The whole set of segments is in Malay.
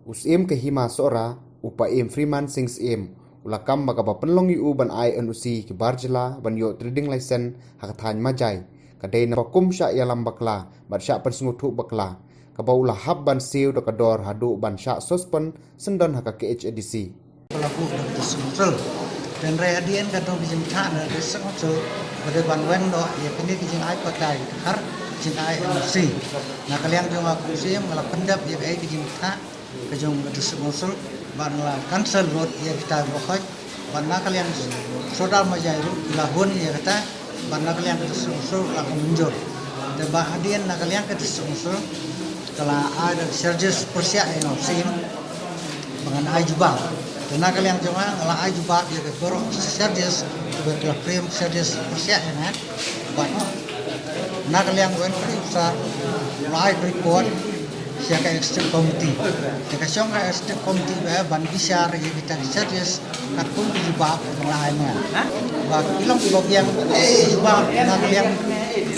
Usim Kahima Sora, Upa Im Freeman Sings Im, Ulakam Magaba Penlong Yu Ban I and Usi Kibarjela, Ban Yo Trading License, Hakatan Majai, Kadai Nabakum Syak Yalam Bakla, Bat Syak Pensungutu Bakla, Kabau Lahab Ban Siu Dokador Hadu Ban Syak Sospen, Sendan Haka KHADC. Pelaku dan sengsul dan readian kata bijim thana dan sengsul pada banwen do ya kini bijim ai pakai har bijim ai MC nah kalian jong aku sih malah pendap ya ai bijim tha kejong dan sengsul banla cancel road ya kita bokhoi banna kalian sodal majairu lahun ya kata banna kalian dan sengsul lah munjur dan bahadian nak kalian kata sengsul kalau ada charges persia yang sim mengenai jubah. Karena kalian cuma ngalah aja juga dia berkorok charges berkelah frame charges persia ya kan. Nah kalian wen periksa live report siapa executive committee. Jika siapa executive committee ban bisa kita charges katpun juga lainnya. Bag ilang bagian juga nah kalian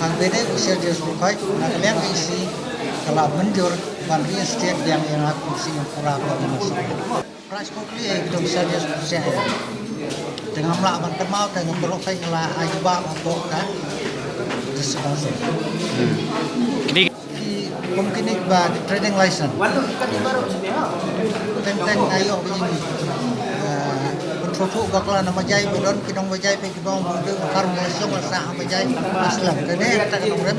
hangbede charges bukai. Nah kalian isi kalau menjur ban setiap yang aku sih pura pura price kokli itu bisa dia persen dengan melakukan termau dengan berokay ngala ajba untuk kan disebut ini mungkin ini bag trading license tentang ayo begini kontrol bakal nama jai bodon kidong bajai pe kibong mundu bakar masuk masa bajai aslam kene kata kemarin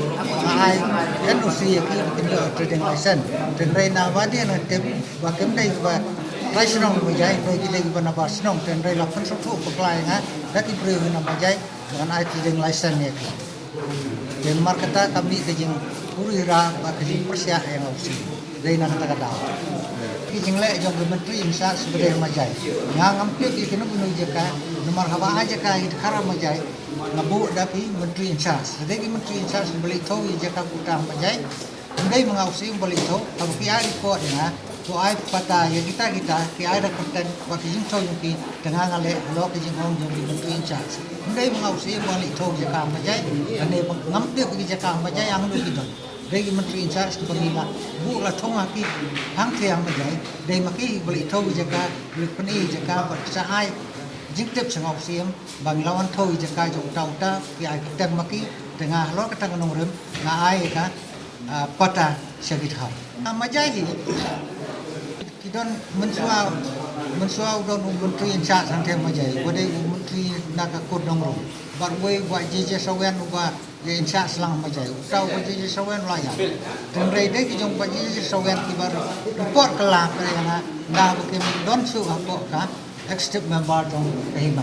ai kan usia ki kini trading license dan reina wadi na tem bakem dai ba Rasional bajai bagi lagi bana basnong dan rai lapan suatu peklai ha daki beri bana bajai dengan IT dan license ya dan marketa kami kejing purira bagi persia yang opsi dari nak kata kejing le jong menteri insya sebagai bajai yang ampir kini bunuh jeka nomor hawa aja kai karam bajai ngabu daki menteri insya jadi menteri insya sebeli tahu jeka kutang bajai Andai mengawasi beli itu, kalau kita report ya, tu ai pata ya kita ada konten bagi jengkau yang ki dengan ngale lo ke jengkau yang dibentuk inchas. Andai mengawasi beli itu jaka majai, andai ngambil ke jaka majai yang lu gitu. Dari menteri inchas seperti lah, bu lah thong aki hang tiang majai, dari maki beli itu jaka beli peni jaka bersahai jengkep sengawasi bang lawan tahu jaka jauh kita kita maki dengan lo kata nongrim ngai kan. Pata sakit hal. Majai kita mensuau don menteri insya santai majai. Pada menteri nak kod nongro. Barway buat jeje sawen buat je insya selang majai. Tahu buat jeje sawen layak. Dan reda kita buat jeje sawen kibar report kelah kerana dah bukan don su apa kan executive member don Kahima.